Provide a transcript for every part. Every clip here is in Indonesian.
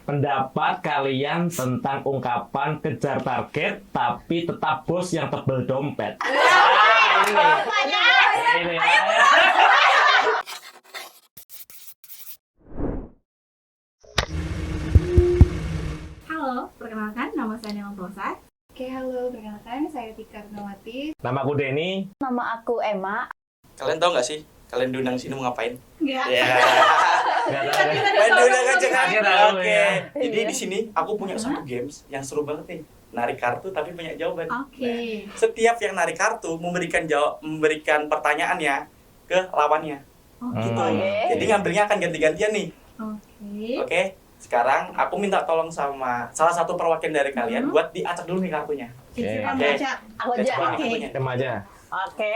pendapat kalian tentang ungkapan kejar target tapi tetap bos yang tebel dompet. Ini. Halo, perkenalkan nama saya Nela Tosa. Oke, halo, perkenalkan saya Tika Rinawati. Nama aku Denny. Nama aku Emma. Kalian tahu nggak sih? Kalian diundang sini mau ngapain? Enggak. Ya. Nggak tahu. Main diundang aja kan? Kaget aku, Oke. ya. Jadi di sini aku punya satu games yang seru banget nih. Narik kartu tapi banyak jawaban. Oke. Setiap yang narik kartu memberikan pertanyaannya ke lawannya. Gitu. Oke. Jadi ngambilnya akan ganti-gantian nih. Oke. Oke. Sekarang aku minta tolong sama salah satu perwakilan dari kalian buat diacak dulu nih kartunya. Silakan Oke. baca. Aku aja. Diacak dulu Oke. kartunya. Tema aja. Oke.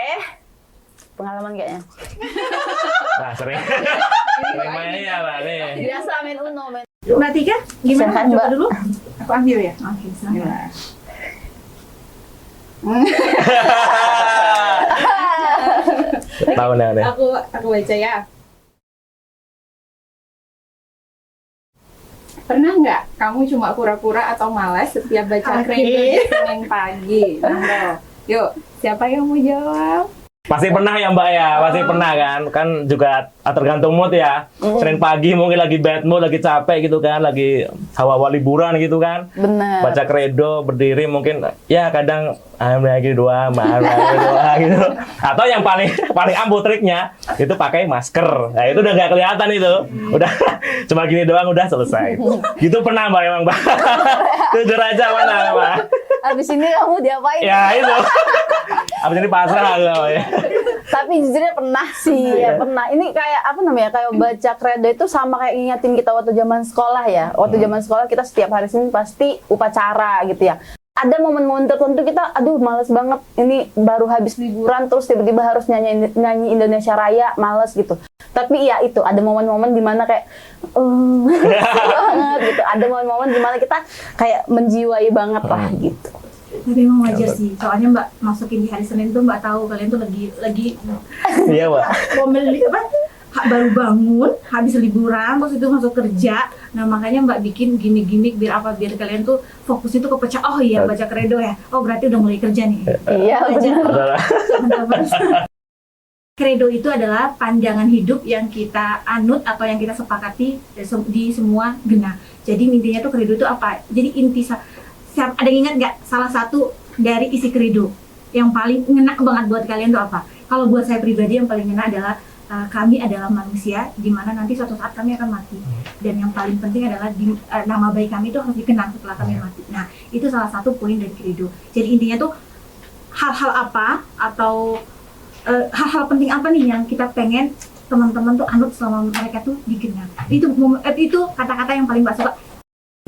Pengalaman kayaknya. Nah, sering main ya, Mbak. Nih. Biasa main Uno, main. Mbak Tika, gimana? Silakan, Coba Mbak. dulu. Aku ambil ya. Oke, silakan. Tahu nih. Aku baca ya. Pernah nggak kamu cuma pura-pura atau malas setiap baca Oke. kredo di Senin pagi? Nah, yuk, siapa yang mau jawab? Pasti pernah ya Mbak ya, pasti pernah kan. Kan juga tergantung mood ya. Senin pagi mungkin lagi bad mood, lagi capek gitu kan, lagi hawa-hawa liburan gitu kan. Bener. Baca kredo, berdiri mungkin ya kadang lagi doa, lagi doa gitu. Atau yang paling ampuh triknya itu pakai masker. Nah, itu udah nggak kelihatan itu. Udah cuma gini doang udah selesai. Gitu pernah Mbak emang Mbak. Jujur aja mana Mbak. Abis ini kamu diapain? Ya itu. Abis ini pasrah gitu ya. Tapi jujurnya pernah sih, ya pernah. Ini kayak apa namanya? Kayak baca kredo itu sama kayak ngingetin kita waktu zaman sekolah ya. Waktu zaman sekolah kita setiap hari Senin pasti upacara gitu ya. Ada momen-momen tertentu kita, aduh males banget. Ini baru habis liburan terus tiba-tiba harus nyanyi Indonesia Raya, males gitu. Tapi ya itu ada momen-momen dimana kayak banget gitu. Ada momen-momen dimana kita kayak menjiwai banget lah gitu. Tapi emang wajar sih, soalnya Mbak masukin di hari Senin tuh Mbak tahu kalian tuh lagi Iya Mbak. baru bangun, habis liburan, terus itu masuk kerja. Nah makanya Mbak bikin gimmick-gimmick biar apa? Biar kalian tuh fokusnya tuh kepecah. Oh iya baca kredo ya. Oh berarti udah mulai kerja nih. Iya benar. Teman-teman. Kredo itu adalah pandangan hidup yang kita anut atau yang kita sepakati di semua genah. Jadi intinya tuh kredo itu apa? Jadi ada yang ingat nggak salah satu dari isi kredo yang paling ngena banget buat kalian tuh apa? Kalau buat saya pribadi yang paling ngena adalah kami adalah manusia di mana nanti suatu saat kami akan mati, dan yang paling penting adalah nama baik kami itu harus dikenang setelah kami mati. Nah itu salah satu poin dari kredo. Jadi intinya tuh hal-hal apa atau hal-hal penting apa nih yang kita pengen teman-teman tuh anut selama mereka tuh dikenang. Itu kata-kata yang paling Mbak suka.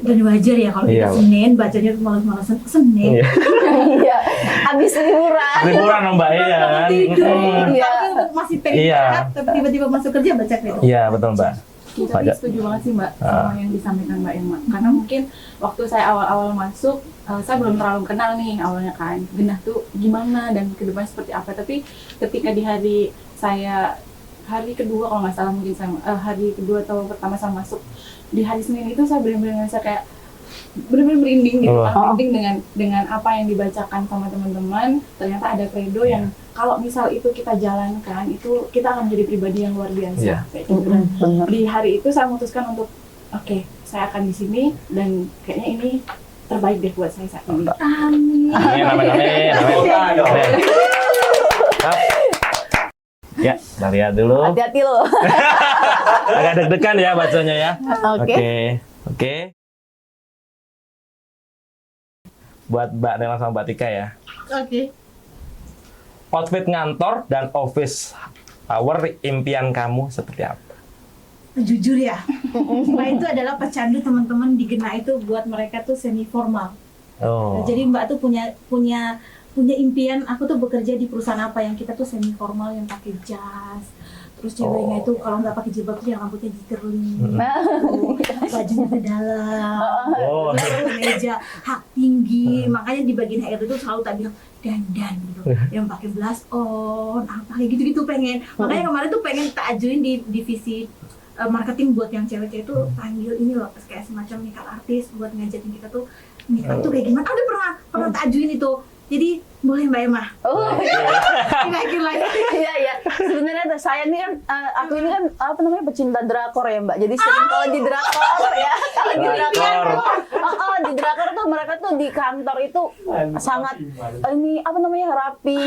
Dan wajar ya kalau kita Senin bacanya tuh malas-malasan Senin. Iya. Habis liburan. Liburan dong Mbak ya kan. Iya. Tapi masih pengen istirahat, tapi tiba-tiba masuk kerja baca kredo. Iya betul Mbak. Tapi setuju banget sih Mbak sama yang disampaikan Mbak Emma. Karena mungkin waktu saya awal-awal masuk, saya belum terlalu kenal nih awalnya kan. Genah tuh gimana dan kedepannya seperti apa. Tapi ketika di hari kedua kalau nggak salah mungkin saya hari kedua atau pertama saya masuk di hari Senin itu saya benar-benar ngerasa kayak benar-benar merinding gitu kan, merinding dengan apa yang dibacakan sama teman-teman. Ternyata ada kredo yang kalau misal itu kita jalankan itu kita akan menjadi pribadi yang luar biasa kayak gitu. Dan di hari itu saya memutuskan untuk oke, saya akan di sini dan kayaknya ini terbaik deh buat saya saat ini. Amin. Amin. Ya, kita lihat dulu. Hati-hati loh. Agak deg-degan ya bacanya ya. Oke. Oke. Buat Mbak Nela sama Mbak Tika ya. Oke. Outfit ngantor dan office hour impian kamu seperti apa? Jujur ya, Mbak itu adalah pecandu teman-teman di Gena itu buat mereka tuh semi formal. Oh. Jadi Mbak tuh punya impian, aku tuh bekerja di perusahaan apa yang kita tuh semi formal yang pakai jas. Terus ceweknya itu kalau nggak pakai jilbab tuh yang rambutnya di-curling, bajunya ke dalam, meja hak tinggi. Makanya di bagian HR itu selalu tak bilang dandan gitu, yang pakai blush on, apa kayak gitu-gitu pengen. Makanya kemarin tuh pengen tak ajuin di divisi marketing buat yang cewek-cewek tuh panggil ini loh kayak semacam makeup artist buat ngajakin kita tuh makeup tuh kayak gimana. Udah pernah tak ajuin itu. Jadi boleh Mbak Emma. Oh, Dinaikin lagi. iya iya. Sebenarnya tuh saya ini kan aku ini kan apa namanya pecinta drakor ya Mbak. Jadi sering kalau di drakor ya, kalau di drakor, di drakor tuh mereka tuh di kantor itu sangat ini apa namanya rapi,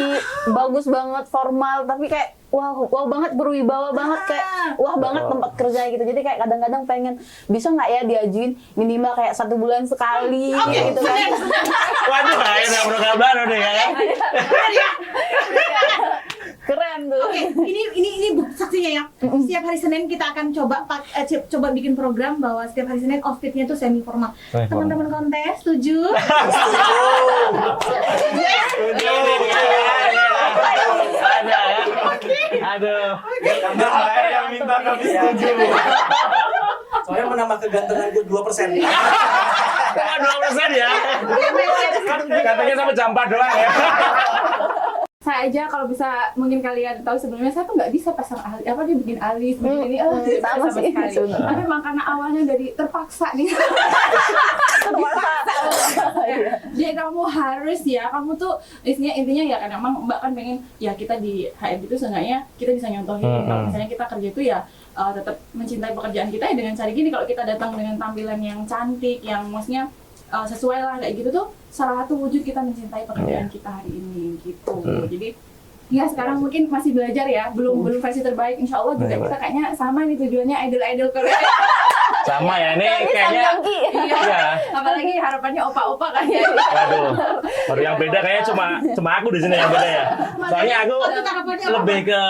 bagus banget, formal, tapi kayak wow banget, berwibawa banget, kayak wah banget tempat kerja gitu. Jadi kayak kadang-kadang pengen bisa nggak ya diajuin minimal kayak 1 bulan sekali gitu kan. Waduh, ada program baru nih ya. Keren tuh. Oke, ini saksinya ya. Setiap hari Senin kita akan coba bikin program bahwa setiap hari Senin outfitnya tuh semi formal. Teman-teman kontes setuju? Ada ya. Aduh. Karena saya yang minta kami setuju. Soalnya menambah kegantengan gue 2%. Cuma 2% ya. Katanya sampai jam 4 doang ya. Saya aja kalau bisa mungkin kalian tahu sebelumnya saya tuh nggak bisa pasang alis, dia bikin alis begini sama sih, sekali. sebenarnya. Tapi memang karena awalnya dari terpaksa nih. Jadi kamu harus ya, kamu tuh intinya ya kan emang Mbak kan pengen ya kita di HM itu seenggaknya kita bisa nyontohin kalau misalnya kita kerja itu ya tetap mencintai pekerjaan kita ya dengan cara gini. Kalau kita datang dengan tampilan yang cantik, yang maksudnya sesuai lah kayak gitu tuh salah satu wujud kita mencintai pekerjaan kita hari ini gitu. Jadi ya sekarang mungkin masih belajar ya, belum versi terbaik. Insya Allah juga kita kayaknya sama nih tujuannya idol Korea. Sama ya, ini kayaknya. Iya. Apalagi harapannya opa-opa kan ya. Waduh, baru yang beda kayaknya cuma aku di sini yang beda ya. Soalnya aku lebih ke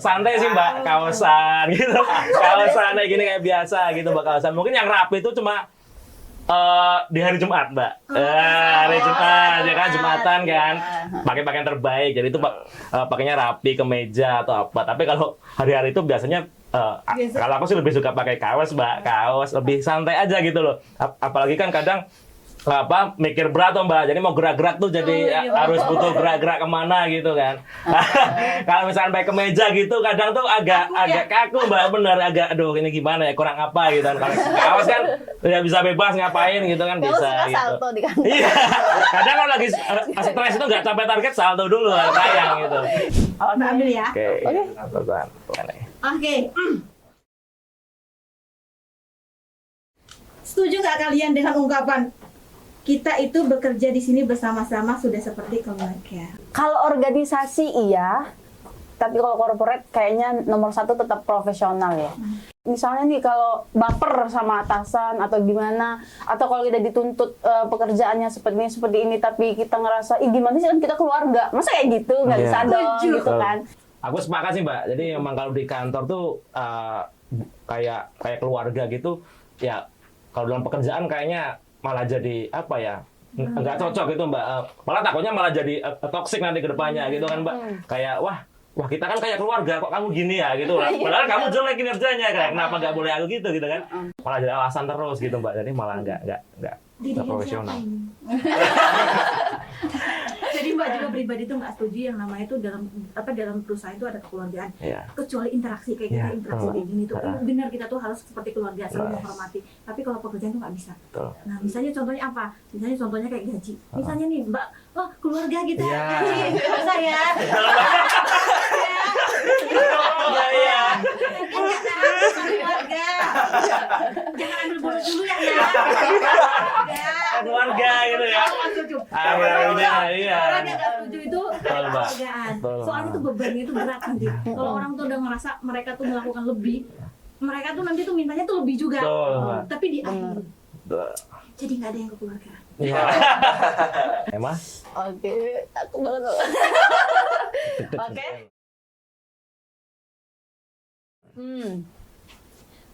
santai sih Mbak, kaosan gitu, kaosan kayak gini kayak biasa gitu Mbak, kaosan. Mungkin yang rapi itu cuma di hari Jumat Mbak, hari Jumat ya kan, Jumatan kan, pakai pakaian terbaik. Jadi itu pakainya rapi, kemeja atau apa. Tapi kalau hari-hari itu biasanya kalau aku sih lebih suka pakai kaos Mbak, kaos lebih santai aja gitu loh. Apalagi kan kadang mikir berat tuh Mbak, jadi mau gerak-gerak tuh jadi harus butuh gerak-gerak kemana gitu kan. Kalau misalnya pakai kemeja gitu kadang tuh agak kaku Mbak, bener agak aduh ini gimana ya, kurang apa gitu kan. Kalau kaos kan ya bisa bebas ngapain gitu kan, bisa gitu. Salto di kantor. Iya, kadang kalau lagi stres itu nggak capai target salto dulu, sayang gitu. Ambil ya. Oke. Oke. Setuju nggak kalian dengan ungkapan kita itu bekerja di sini bersama-sama sudah seperti keluarga? Kalau organisasi iya, tapi kalau corporate kayaknya nomor 1 tetap profesional ya. Misalnya nih kalau baper sama atasan atau gimana, atau kalau kita dituntut pekerjaannya seperti ini, tapi kita ngerasa, ih gimana sih kan kita keluarga, masa kayak gitu, nggak bisa dong gitu kan. Aku sepakat sih Mbak, jadi emang kalau di kantor tuh kayak keluarga gitu, ya kalau dalam pekerjaan kayaknya malah jadi apa ya, nggak cocok gitu Mbak, malah takutnya malah jadi toksik nanti ke depannya gitu kan Mbak, kayak wah kita kan kayak keluarga kok kamu gini ya gitu lah, padahal kamu jelek kinerjanya kayak kenapa nggak boleh aku gitu kan, malah jadi alasan terus gitu Mbak, jadi malah nggak profesional. Jadi Mbak juga pribadi tuh nggak setuju yang namanya itu dalam perusahaan itu ada kekeluargaan. Kecuali interaksi kayak kita interaksi kayak gini tuh benar, kita tuh harus seperti keluarga, saling menghormati. Tapi kalau pekerjaan tuh nggak bisa. Nah misalnya contohnya apa? Misalnya contohnya kayak gaji. Misalnya nih Mbak, wah keluarga gitu ya, gaji bisa ya. Iya. Keluarga. Jangan ambil bonus dulu ya. Keluarga gitu ya. Iya. Orang yang nggak setuju itu keluargaan. Soalnya tuh bebannya itu berat nanti. Kalau orang tuh udah ngerasa mereka tuh melakukan lebih, mereka tuh nanti tuh mintanya tuh lebih juga. Tapi di akhir. Jadi nggak ada yang kekeluargaan. Iya. Emang? Oke, aku banget. Oke.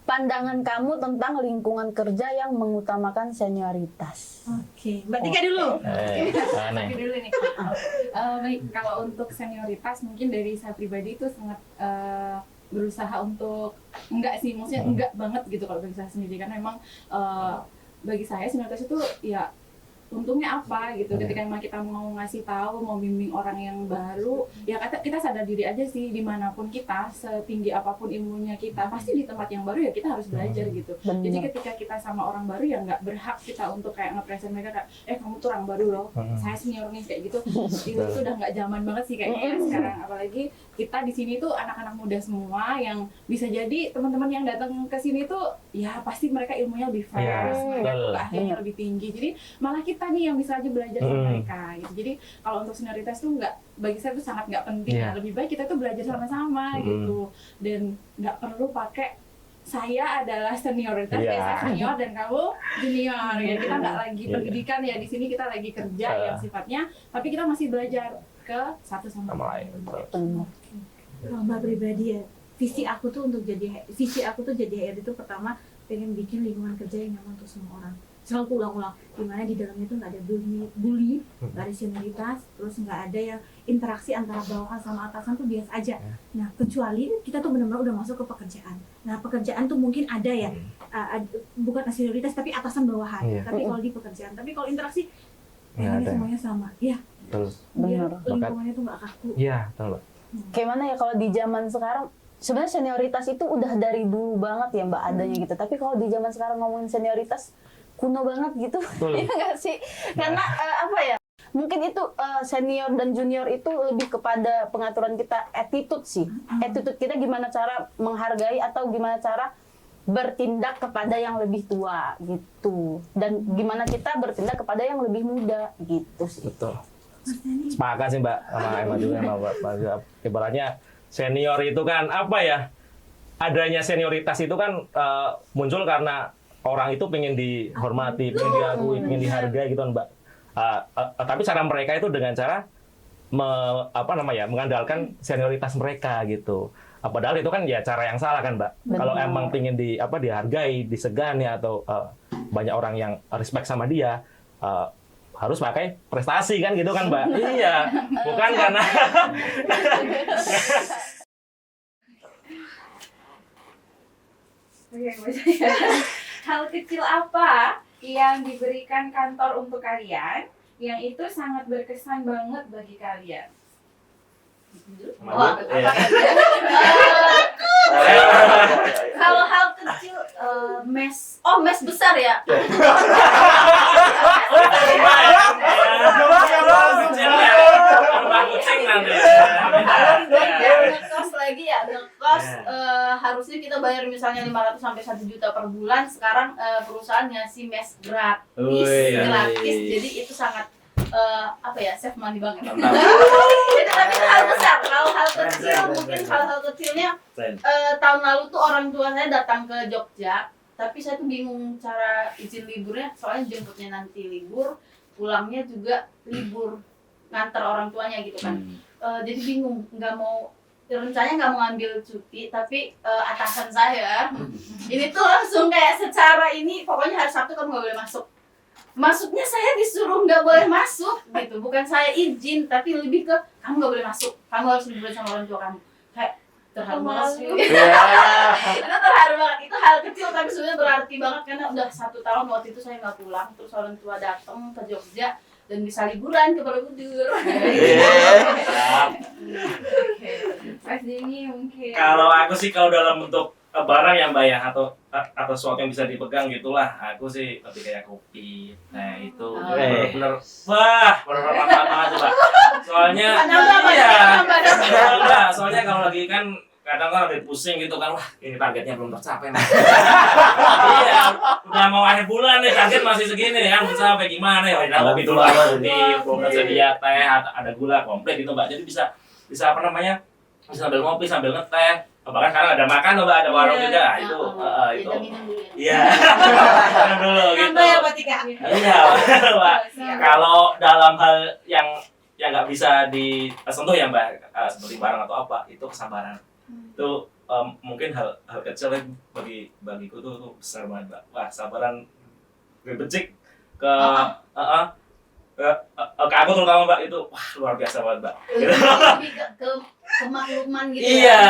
Pandangan kamu tentang lingkungan kerja yang mengutamakan senioritas. Oke, Mbak Tika dulu. Tapi dulu nih. Baik, kalau untuk senioritas mungkin dari saya pribadi itu sangat berusaha untuk maksudnya enggak banget gitu kalau bagi saya sendiri, karena memang bagi saya senioritas itu ya untungnya apa gitu ketika memang kita mau ngasih tahu, mau bimbing orang yang baru, ya kita sadar diri aja sih, dimanapun kita, setinggi apapun ilmunya kita, pasti di tempat yang baru ya kita harus belajar gitu. Bener. Jadi ketika kita sama orang baru ya nggak berhak kita untuk kayak nge-present mereka kayak kamu tuh orang baru loh, saya senior nih kayak gitu. Itu udah nggak zaman banget sih kayaknya ya sekarang, apalagi kita di sini tuh anak-anak muda semua yang bisa jadi teman-teman yang datang ke sini tuh ya pasti mereka ilmunya lebih fresh, mereka tuh akhirnya lebih tinggi. Jadi malah kita nih yang bisa aja belajar sama mereka gitu. Jadi kalau untuk senioritas tuh nggak, bagi saya tuh sangat nggak penting. Lebih baik kita tuh belajar sama-sama gitu, dan nggak perlu pakai saya adalah senioritas, saya senior dan kamu junior ya. Kita nggak lagi pendidikan ya, di sini kita lagi kerja yang sifatnya, tapi kita masih belajar ke satu sama lain. Kalau Mbak pribadi ya, visi aku tuh jadi HR itu pertama pengen bikin lingkungan kerja yang nyaman untuk semua orang. Selalu ulang-ulang, dimana di dalamnya tuh nggak ada bully, nggak ada senioritas, terus nggak ada yang interaksi antara bawahan sama atasan tuh biasa aja. Nah, kecuali kita tuh benar-benar udah masuk ke pekerjaan. Nah, pekerjaan tuh mungkin ada ya, bukan senioritas tapi atasan bawahan. Tapi kalau di pekerjaan, tapi kalau interaksi, ini semuanya sama. Ya, biar lingkungannya tuh nggak kaku. Iya, betul. Kayak mana ya kalau di zaman sekarang, sebenarnya senioritas itu udah dari dulu banget ya Mbak adanya gitu. Tapi kalau di zaman sekarang ngomongin senioritas, kuno banget gitu. Iya nggak sih? Karena apa ya? Mungkin itu senior dan junior itu lebih kepada pengaturan kita attitude sih. Attitude kita gimana cara menghargai atau gimana cara bertindak kepada yang lebih tua gitu. Dan gimana kita bertindak kepada yang lebih muda gitu sih. Betul. Sepakat sih Mbak sama Emma juga sama Mbak. Ibaratnya senior itu kan apa ya? Adanya senioritas itu kan muncul karena orang itu pengen dihormati, pengen diakui, pengen dihargai gitu kan Mbak. Tapi cara mereka itu dengan cara mengandalkan senioritas mereka gitu. Padahal itu kan ya cara yang salah kan Mbak. Kalau emang pengen dihargai, disegani atau banyak orang yang respect sama dia, harus pakai prestasi kan gitu kan Mbak. Iya, bukan karena Hal kecil apa yang diberikan kantor untuk kalian yang itu sangat berkesan banget bagi kalian? Kalau hal kecil mes besar ya. Ngekos lagi ya, ngekos harusnya kita bayar misalnya 500 sampai 1 juta per bulan, sekarang perusahaan ngasih mes gratis, jadi itu sangat save money banget. Tapi itu hal besar. Kalau hal kecil mungkin hal-hal kecilnya tahun lalu tuh orang tua saya datang ke Jogja, tapi saya tuh bingung cara izin liburnya, soalnya jemputnya nanti libur, pulangnya juga libur, nganter orang tuanya gitu kan. Jadi bingung, rencananya nggak mau ngambil cuti, tapi atasan saya ini tuh langsung kayak secara ini, pokoknya hari Sabtu kamu nggak boleh masuk. Masuknya saya disuruh nggak boleh masuk gitu, bukan saya izin, tapi lebih ke kamu nggak boleh masuk, kamu harus liburan sama orang tua kamu. Kayak terharu banget sih. Itu terharu banget. Itu hal kecil tapi sebenarnya berarti banget, karena udah 1 tahun waktu itu saya nggak pulang, terus orang tua datang ke Jogja dan bisa liburan ke Borobudur. Mas Denny mungkin. Kalau aku sih kalau dalam bentuk barang ya Mbak ya, atau sesuatu yang bisa dipegang gitulah, aku sih lebih kayak kopi. Nah itu bener-bener bermanfaat banget tuh Mbak. Soalnya soalnya kalau lagi kan kadang lagi pusing gitu kan, wah ini targetnya belum tercapai Mas. Iya, udah mau akhir bulan nih, target masih segini kan, sampai gimana ya? Udah kopi dulu aja di program sedia teh, ada gula komplit gitu Mbak. Jadi bisa bisa sambil ngopi sambil ngeteh. Bahkan sekarang ada makan loh Mbak, ada warung juga. Itu iya. Minum dulu gitu. Iya, Mbak. Kalau dalam hal yang nggak bisa disentuh ya Mbak, seperti barang atau apa, itu kesabaran. Itu mungkin hal kecil yang bagiku tuh besar banget Mbak. Wah, sabaran becik ke aku terutama Mbak, itu wah luar biasa banget Mbak. Lebih ke kemakluman gitu. Iya.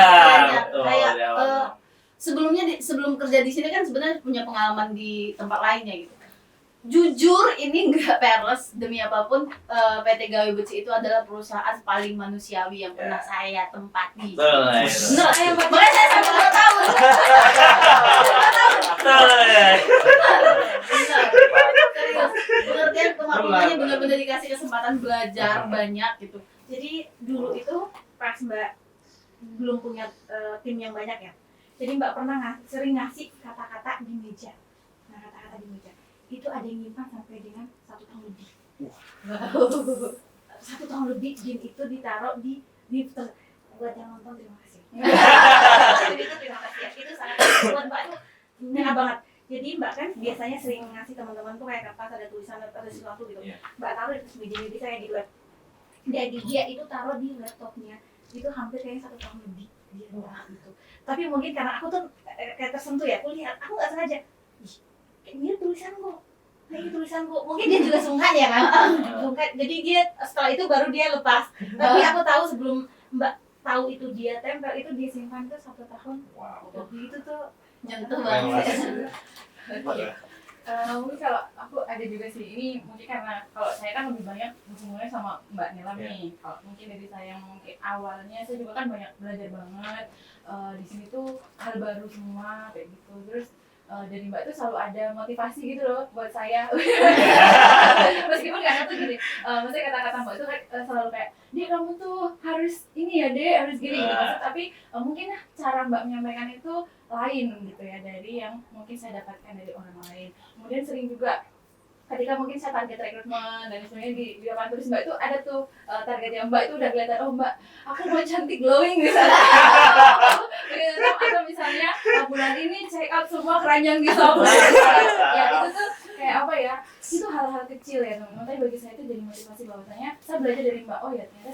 Sebelum kerja di sini kan sebenarnya punya pengalaman di tempat lainnya gitu. jujur ini nggak peres demi apapun, PT Gawe Beci itu adalah perusahaan paling manusiawi yang pernah saya tempati. Betul. Bener, makanya saya sampai 2 tahun. Bener. Serius. Pengertian kemampuannya benar-benar dikasih kesempatan belajar banyak gitu. Jadi dulu itu pas Mbak belum punya tim yang banyak ya. Jadi Mbak pernah sering ngasih kata-kata di meja. Nah, kata-kata di meja itu ada yang nyimpan sampai dengan 1 tahun lebih. 1 tahun lebih game itu ditaruh di buat yang nonton terima kasih. Jadi itu terima kasih ya. Itu sangat buat Mbak tuh enak banget. Jadi Mbak kan biasanya sering ngasih teman-teman tuh kayak kertas ada tulisan ada sesuatu gitu. Mbak taruh di meja saya di web. Jadi dia itu taruh di laptopnya itu hampir kayak 1 tahun lebih dia gitu. Tapi mungkin karena aku tuh kayak tersentuh ya, aku lihat aku nggak sengaja. Ini tulisanku, mungkin dia juga sungkan ya kan, sungkan. Jadi dia setelah itu baru dia lepas. Tapi aku tahu sebelum Mbak tahu itu dia tempel itu dia simpan tuh 1 tahun. Jadi itu tuh Nyentuh banget. Mungkin kalau aku ada juga sih, ini mungkin karena kalau saya kan lebih banyak hubungannya sama Mbak Nela nih. Kalau mungkin dari saya mungkin awalnya saya juga kan banyak belajar banget. Di sini tuh hal baru semua kayak gitu. Terus dari Mbak tuh selalu ada motivasi gitu loh buat saya. Meskipun nggak ngerti gini, maksudnya kata-kata Mbak tuh selalu kayak, Dek kamu tuh harus ini ya Dek, harus gini gitu. Tapi mungkin cara Mbak menyampaikan itu lain gitu ya dari yang mungkin saya dapatkan dari orang lain. Kemudian sering juga ketika mungkin saya target rekrutmen dan sebenarnya di papan tulis Mbak itu ada tuh targetnya Mbak itu udah kelihatan, oh Mbak aku mau cantik glowing misalnya. Atau misalnya bulan ini check out semua keranjang di shop. Ya itu tuh kayak apa ya, itu hal-hal kecil ya teman-teman, tapi bagi saya itu jadi motivasi bahwasanya saya belajar dari Mbak, oh ya ternyata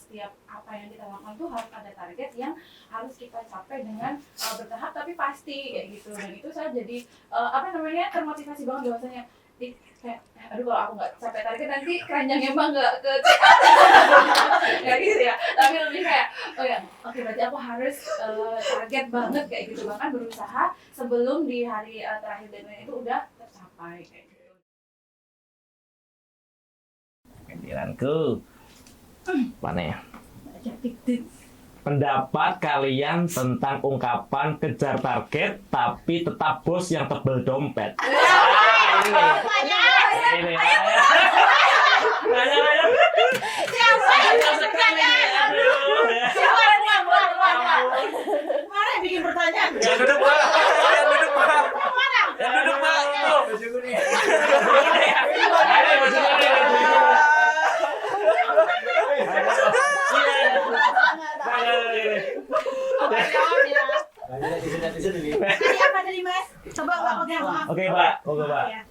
setiap apa yang kita lakukan tuh harus ada target yang harus kita capai dengan bertahap tapi pasti kayak gitu. Dan itu saya jadi termotivasi banget bahwasanya kayak aduh kalau aku nggak sampai target nanti keranjangnya Mbak nggak ke kayak gitu ya, tapi lebih kayak oh ya oke, berarti aku harus target banget kayak gitu, bahkan berusaha sebelum di hari terakhir deadline itu udah tercapai kayak gitu. Giliranku mana ya? Pendapat kalian tentang ungkapan kejar target tapi tetap bos yang tebel dompet. Ini. Ayo. Siapa yang bertanya? Siapa yang buat? Mana yang bikin pertanyaan? Yang duduk Pak. Yang duduk Pak. Yang duduk Pak. Tadi apa tadi Mas? Coba Mbak pegang. Oke Pak, Pak. Ya.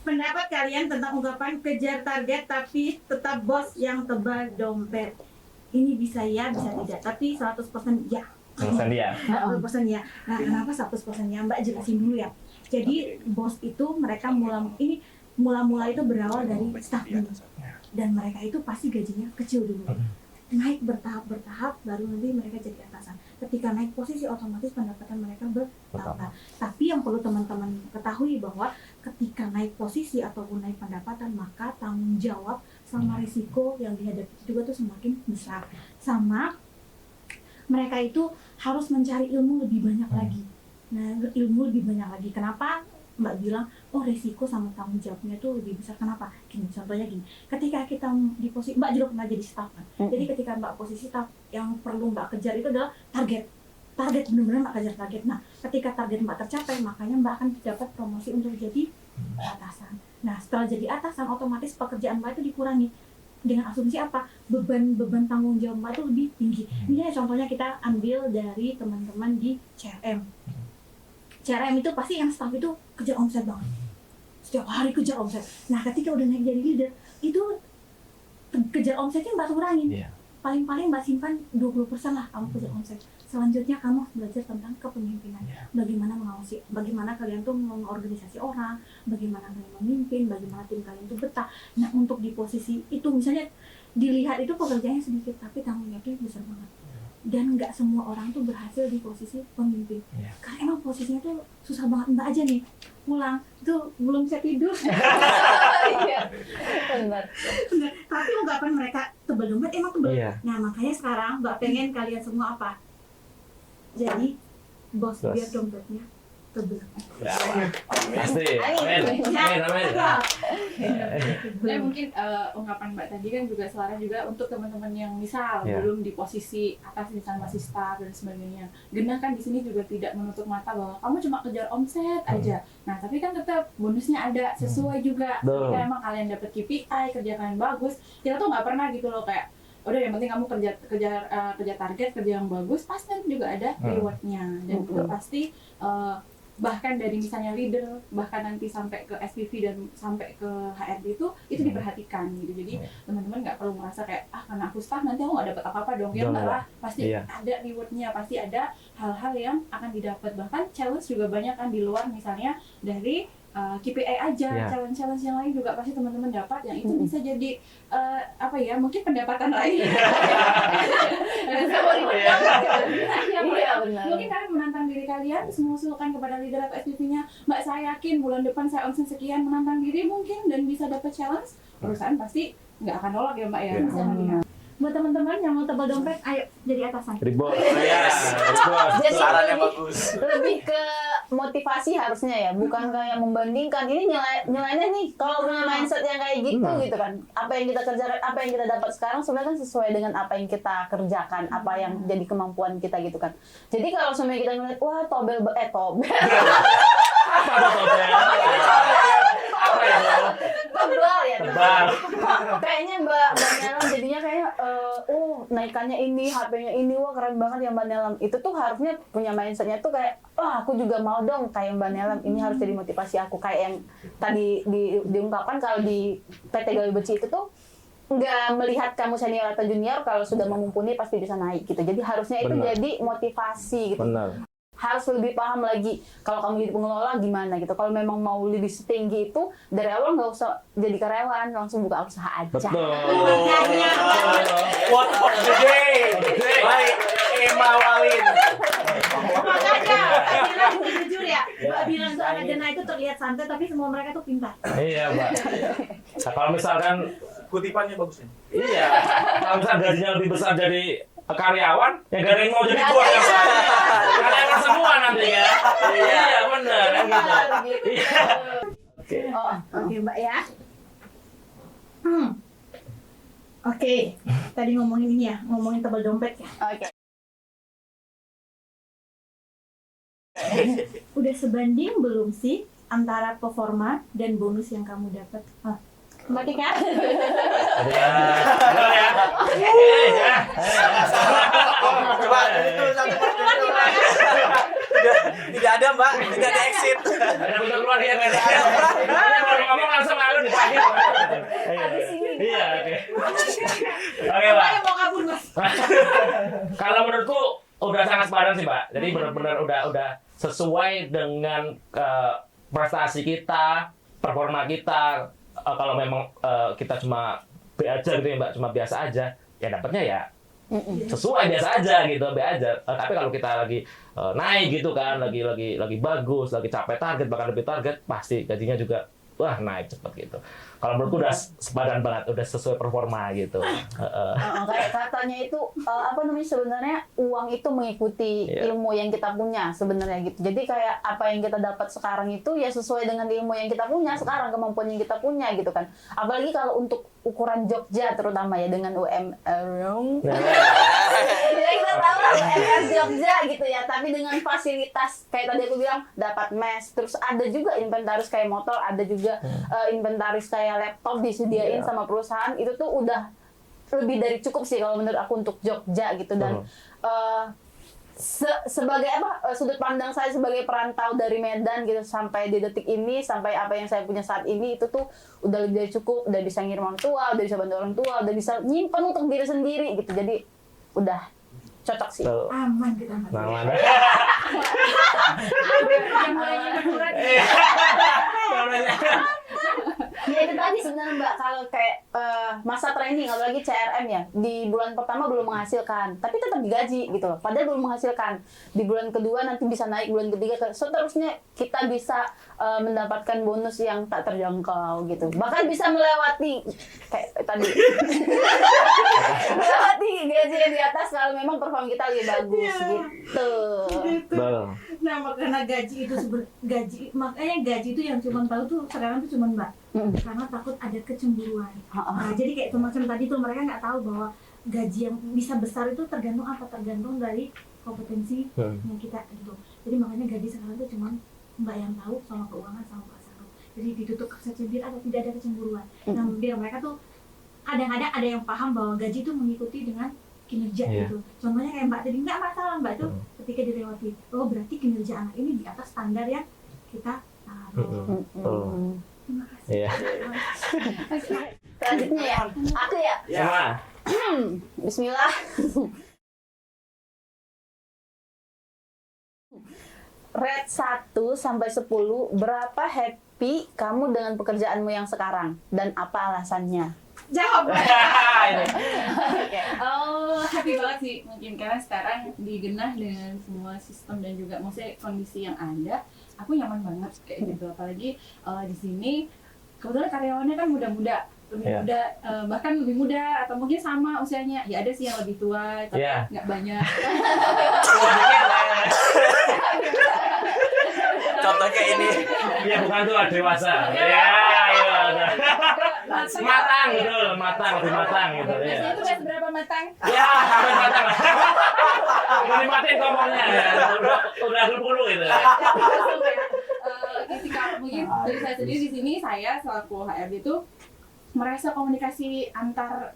Pendapat kalian tentang ungkapan kejar target tapi tetap bos yang tebal dompet. Ini bisa ya, bisa tidak, tapi 100% ya. 100% ya. 100% ya. Nah, kenapa 100% ya? Mbak jelasin dulu ya. Jadi bos itu mereka mula-mula itu berawal dari staff dulu. Dan mereka itu pasti gajinya kecil dulu. Naik bertahap baru nanti mereka jadi atasan. Ketika naik posisi otomatis pendapatan mereka bertambah. Tapi yang perlu teman-teman ketahui bahwa ketika naik posisi ataupun naik pendapatan maka tanggung jawab sama risiko yang dihadapi juga tuh semakin besar. Sama mereka itu harus mencari ilmu lebih banyak lagi. Nah, ilmu lebih banyak lagi. Kenapa Mbak bilang, oh resiko sama tanggung jawabnya tuh lebih besar. Kenapa? Gini, contohnya gini. Ketika kita di posisi, Mbak juga pernah jadi staff kan. Jadi ketika Mbak posisi staff, yang perlu Mbak kejar itu adalah target. Target, benar-benar Mbak kejar target. Nah, ketika target Mbak tercapai, makanya Mbak akan dapat promosi untuk jadi atasan. Nah, setelah jadi atasan, otomatis pekerjaan Mbak itu dikurangi. Dengan asumsi apa? Beban tanggung jawab Mbak itu lebih tinggi. Misalnya contohnya kita ambil dari teman-teman di CRM. CRM itu pasti yang staff itu kejar omset banget. Setiap hari kejar omset. Nah, ketika udah naik jadi leader, itu kejar omsetnya Mbak kurangin. Yeah. Paling-paling Mbak simpan 20% lah kamu kejar omset. Selanjutnya kamu belajar tentang kepemimpinan. Bagaimana mengawasi, bagaimana kalian tuh mengorganisasi orang, bagaimana kalian memimpin, bagaimana tim kalian tuh betah. Nah, untuk di posisi itu misalnya dilihat itu pekerjaannya sedikit, tapi tanggung jawabnya besar banget. dan nggak semua orang tuh berhasil di posisi pemimpin. Iya. Karena emang posisinya tuh susah banget. Mbak aja nih pulang tuh belum bisa tidur. Iya. Benar. Bener. Tapi ungkapan mereka tebel dompet emang tebel. Iya. Nah makanya sekarang Mbak pengen kalian semua apa? Jadi bos Bos. biar dompetnya tebel. Pasti. Amin. Amin. Mungkin ungkapan Mbak tadi kan juga selaras juga untuk teman-teman yang misal Ya. belum di posisi atas, misal masih staff dan sebagainya. Genah kan di sini juga tidak menutup mata bahwa kamu cuma kejar omset aja. Nah tapi kan tetap bonusnya ada sesuai juga. Betul. Jika emang kalian dapat KPI, kerja kalian bagus, kita tuh nggak pernah gitu loh kayak udah yang penting kamu kerja target, kerja yang bagus, pasti nanti juga ada rewardnya dan itu pasti bahkan dari misalnya leader, bahkan nanti sampai ke SPV dan sampai ke HRD itu diperhatikan gitu. Jadi teman-teman nggak perlu merasa kayak karena aku staff nanti aku nggak dapat apa-apa dong. Ya enggak lah, pasti Iya. ada rewardnya, pasti ada hal-hal yang akan didapat. Bahkan challenge juga banyak kan di luar, misalnya dari KPI aja, Iya. challenge yang lain juga pasti teman-teman dapat yang itu bisa jadi mungkin pendapatan lain. Iya, benar. Mungkin kalian menantang diri kalian, mengusulkan kepada leader atau SPV-nya, Mbak saya yakin bulan depan saya omset sekian, menantang diri mungkin dan bisa dapat challenge, perusahaan pasti nggak akan nolak ya Mbak ya. Pasti akan dinaik. Buat teman-teman yang mau tebel dompet, ayo jadi atasan. Ribos. Jadi Sarannya lebih- bagus. lebih ke motivasi harusnya ya, bukan kayak membandingkan. Ini nilainya nih, kalau punya mindset yang kayak gitu gitu kan, apa yang kita kerjakan, apa yang kita dapat sekarang sebenarnya kan sesuai dengan apa yang kita kerjakan, apa yang jadi kemampuan kita gitu kan. Jadi kalau semuanya kita ngeliat, wah tobel. Apa tuh topeng? Apa itu? Tebal ya, Tebal. Kayaknya Mbak Nelam jadinya kayak naikannya ini, HP-nya ini, wah keren banget ya Mbak Nelam. Itu tuh harusnya punya mindsetnya tuh kayak, aku juga mau dong kayak Mbak Nelam. Ini harus jadi motivasi aku. Kayak yang tadi diungkapkan kalau di PT Gawe Beci itu tuh nggak melihat kamu senior atau junior, kalau sudah mumpuni pasti bisa naik gitu. Jadi harusnya itu Benar. jadi motivasi gitu. Benar. Harus lebih paham lagi kalau kamu jadi pengelola gimana gitu. Kalau memang mau lebih setinggi itu dari awal nggak usah jadi karyawan, langsung buka usaha aja. Betul. What of the day? Baik, Emma Walin. Makanya, bilang jujur ya, Mbak bilang tuh anak Jana itu terlihat santai, tapi semua mereka tuh pintar. Iya, Mbak. Nah, kalau misalkan Kutipannya bagus ya. iya, kalau misalkan gajinya lebih besar jadi karyawan, ya gak ada yang mau jadi bos ya, Mbak. Karyawan semua nanti ya. Iya, benar kan gitu. Iya. Oke Mbak ya. Oke, tadi ngomongin ini ya, ngomongin tebal dompet ya. Oke. Udah sebanding belum sih antara performa dan bonus yang kamu dapat? Mbak Tika? Ya. Benar ya. Iya. Coba itu satu tidak ada Mbak, tidak ada exit. Ada bentuk keluar ya kan. Kalau ngomong langsung lalu dipanggil. Iya, oke. Oke, Mbak. Saya mau kabur Mas. Kalau menurutku udah sangat sepadan sih, Mbak. Jadi benar-benar udah sesuai dengan prestasi kita, performa kita. Kalau memang kita cuma B aja gitu ya Mbak, cuma biasa aja, ya dapatnya ya sesuai biasa aja gitu, B aja. Tapi kalau kita lagi naik gitu kan, lagi bagus, lagi capai target, bahkan lebih target, pasti gajinya juga wah naik cepet gitu. Kalau menurutku udah sepadan banget, udah sesuai performa gitu. Kayak katanya itu sebenarnya uang itu mengikuti ilmu yang kita punya sebenarnya gitu. Jadi kayak apa yang kita dapat sekarang itu ya sesuai dengan ilmu yang kita punya sekarang, kemampuan yang kita punya gitu kan. Apalagi kalau untuk ukuran Jogja terutama ya dengan ya kita tahu UMR Jogja gitu ya, tapi dengan fasilitas kayak tadi aku bilang dapat mes, terus ada juga inventaris kayak motor, ada juga inventaris kayak laptop disediain sama perusahaan, itu tuh udah lebih dari cukup sih kalau menurut aku untuk Jogja gitu. Dan sebagai sudut pandang saya sebagai perantau dari Medan gitu sampai di detik ini, sampai apa yang saya punya saat ini, itu tuh udah lebih dari cukup, udah bisa ngirim orang tua, udah bisa bantu orang tua, udah bisa nyimpen untuk diri sendiri gitu. Jadi udah cocok sih. Aman kita Mbak. Nah, Yang mulai nyimpen surat. Ya itu tadi sebenarnya Mbak, kalau kayak masa training apalagi CRM ya, di bulan pertama belum menghasilkan, tapi tetap digaji gitu loh. Padahal belum menghasilkan. Di bulan kedua nanti bisa naik, bulan ketiga seterusnya kita bisa mendapatkan bonus yang tak terjangkau gitu. Bahkan bisa melewati kayak tadi. Melewati gaji yang di atas kalau memang perform kita lebih bagus gitu. Betul. Nah, karena gaji itu makanya gaji itu yang cuma tahu tuh sekarang tuh cuma Mbak. Karena takut ada kecemburuan. Nah, jadi kayak semacam tadi tuh mereka nggak tahu bahwa gaji yang bisa besar itu tergantung apa? Tergantung dari kompetensi yang kita gitu. Jadi makanya gaji sekarang tuh cuma Mbak yang tahu sama keuangan sama Pak Saru. Jadi ditutup secebir atau tidak ada kecemburuan. Nah, biar mereka tuh kadang-kadang ada yang paham bahwa gaji itu mengikuti dengan kinerja gitu. Contohnya kayak Mbak tadi, nggak masalah Mbak tuh ketika dilewati. Oh berarti kinerja anak ini di atas standar yang kita taruh. Terima kasih. Iya. Selanjutnya ya, aku ya. Sama. Bismillah. Rate 1 sampai 10, berapa happy kamu dengan pekerjaanmu yang sekarang dan apa alasannya? Jawab. Ini. Happy banget sih mungkin karena sekarang digenah dengan semua sistem dan juga maksudnya kondisi yang ada, aku nyaman banget kayak gitu. Apalagi di sini kebetulan karyawannya kan muda-muda, lebih muda, bahkan lebih muda atau mungkin sama usianya. Ya ada sih yang lebih tua, tapi nggak banyak. Contohnya ini. Iya bukan tuh dewasa. Iya. Matang gitu, lebih matang gitu. Biasanya itu kayak seberapa matang? Ya, sampai matang lah. Udah dimatiin kompornya ya. Udah 20 gitu. Ketika mungkin dari saya sendiri di sini, saya selaku HRD itu merasa komunikasi antar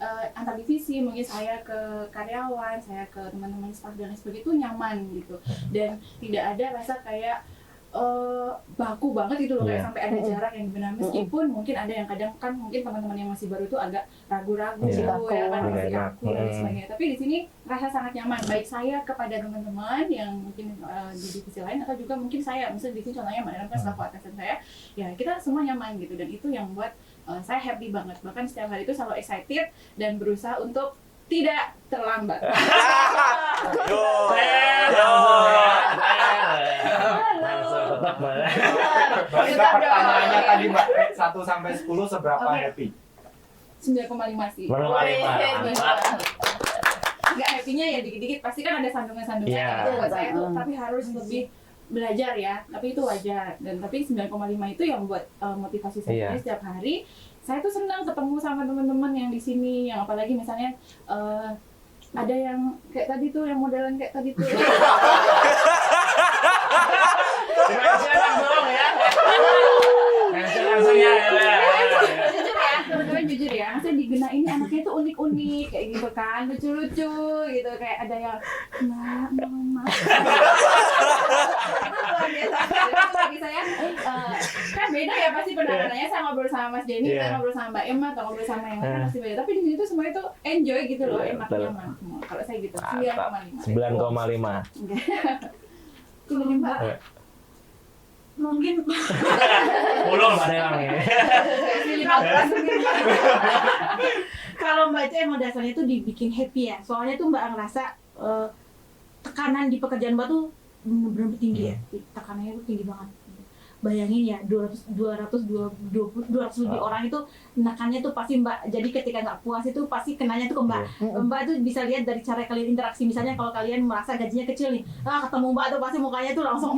divisi, mungkin saya ke karyawan, saya ke teman-teman staff dan lain sebagainya itu nyaman gitu, dan tidak ada rasa kayak baku banget gitu loh, kayak sampai ada jarak yang benar, meskipun mungkin ada yang kadang kan mungkin teman-teman yang masih baru itu agak ragu-ragu ya kan, masih aku dan sebagainya, tapi di sini rasa sangat nyaman, baik saya kepada teman-teman yang mungkin di divisi lain atau juga mungkin saya, misalnya di sini contohnya Mbak Dalam kan selaku atasan saya, ya kita semua nyaman gitu, dan itu yang membuat saya happy banget, bahkan setiap hari itu selalu excited dan berusaha untuk tidak terlambat. Tetap Berarti pertanyaannya tadi Mbak, 1 sampai 10 seberapa happy? 9,5 sih. Nggak happy-nya ya dikit-dikit, pasti kan ada sandungan-sandungan gitu buat saya tuh, tapi harus lebih belajar ya, tapi itu wajar. Dan tapi 9,5 itu yang buat motivasi saya setiap hari. Saya tuh senang ketemu sama teman-teman yang di sini, yang apalagi misalnya ada yang kayak tadi tuh, yang modelan kayak tadi tuh. Langsung ya. Langsung ya. Teman-teman jujur ya, maksudnya di Gena ini anaknya tuh unik-unik kayak gitu kan, lucu-lucu gitu, kayak ada yang mama. Bagi saya kan beda ya pasti penanganannya, saya ngobrol sama Mas Denny, kita ngobrol sama Mbak Emma atau ngobrol sama yang lain pasti beda. Tapi di sini tuh semuanya tuh enjoy gitu loh, enak nyaman semua. Kalau saya gitu 9,5. 9,5. Ini Mbak. Mungkin Belum ada yang ini. kalau Mbak itu emang dasarnya tuh dibikin happy ya. Soalnya tuh Mbak ngerasa tekanan di pekerjaan Mbak tuh benar-benar tinggi ya. Tekanannya tuh tinggi banget. Bayangin ya 200 lebih orang itu nekannya tuh pasti Mbak. Jadi ketika nggak puas itu pasti kenanya tuh ke Mbak. Mbak tuh bisa lihat dari cara kalian interaksi. Misalnya kalau kalian merasa gajinya kecil nih, ketemu Mbak tuh pasti mukanya tuh langsung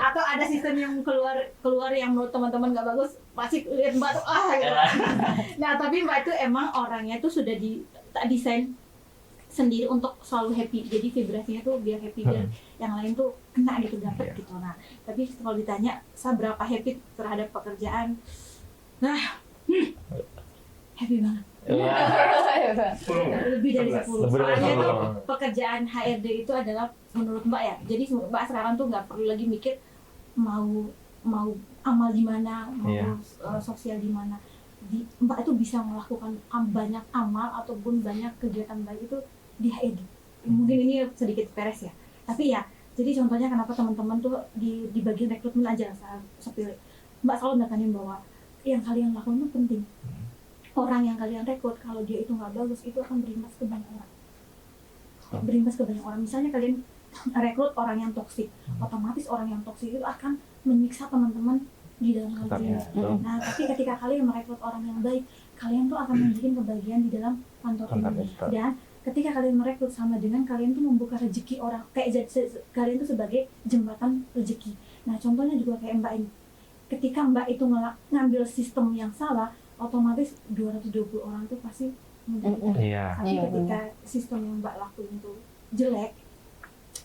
atau ada sistem yang keluar yang menurut teman-teman nggak bagus, pasti lihat Mbak tuh gitu. Nah tapi Mbak tuh emang orangnya tuh sudah desain sendiri untuk selalu happy, jadi vibrasinya tuh biar happy, biar yang lain tuh kena gitu, dapet gitu. Nah tapi kalau ditanya saya berapa happy terhadap pekerjaan, happy banget. Lebih dari 10. Soalnya tuh pekerjaan HRD itu adalah menurut Mbak ya, jadi Mbak sekarang tuh nggak perlu lagi mikir mau amal di mana, mau sosial di mana. Mbak itu bisa melakukan banyak amal ataupun banyak kegiatan baik itu di HRD. Mungkin ini sedikit peres ya, tapi ya jadi contohnya kenapa teman-teman tuh di bagian rekrutmen aja saya sepilih, Mbak selalu nekanin bahwa yang kalian lakukan itu penting. Orang yang kalian rekrut kalau dia itu nggak bagus itu akan berimbas ke banyak orang. Berimbas ke banyak orang. Misalnya kalian rekrut orang yang toksik, otomatis orang yang toksik itu akan menyiksa teman-teman di dalam kantornya. Nah, tapi ketika kalian merekrut orang yang baik, kalian tuh akan membuat kebahagiaan di dalam kantor ini. Dan ketika kalian merekrut sama dengan kalian tuh membuka rezeki orang, kayak kalian tuh sebagai jembatan rezeki. Nah, contohnya juga kayak Mbak ini. Ketika Mbak itu ngambil sistem yang salah, otomatis 220 orang itu pasti menderita. Iya. Tapi ketika sistem yang Mbak lakuin itu jelek,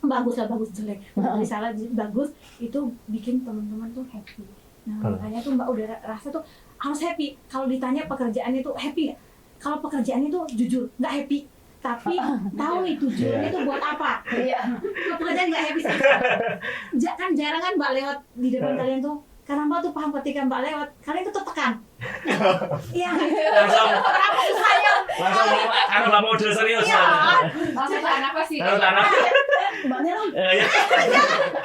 bagus jelek, dari salah bagus, itu bikin teman-teman tuh happy. Nah, makanya tuh Mbak udah rasa tuh harus happy. Kalau ditanya pekerjaannya tuh happy nggak? Kalau pekerjaannya tuh jujur, nggak happy. Tapi tahu nih tujuannya tuh buat apa? Kalau pekerjaan nggak happy sih. Kan jarang kan Mbak lewat di depan kalian tuh. Karena Mbak tuh paham ketika Mbak lewat, kalian tuh tertekan. Iya. Langsung anu Mbak model serius. Iya. Langsung tahan apa sih? Tahan apa? Mbak Nela.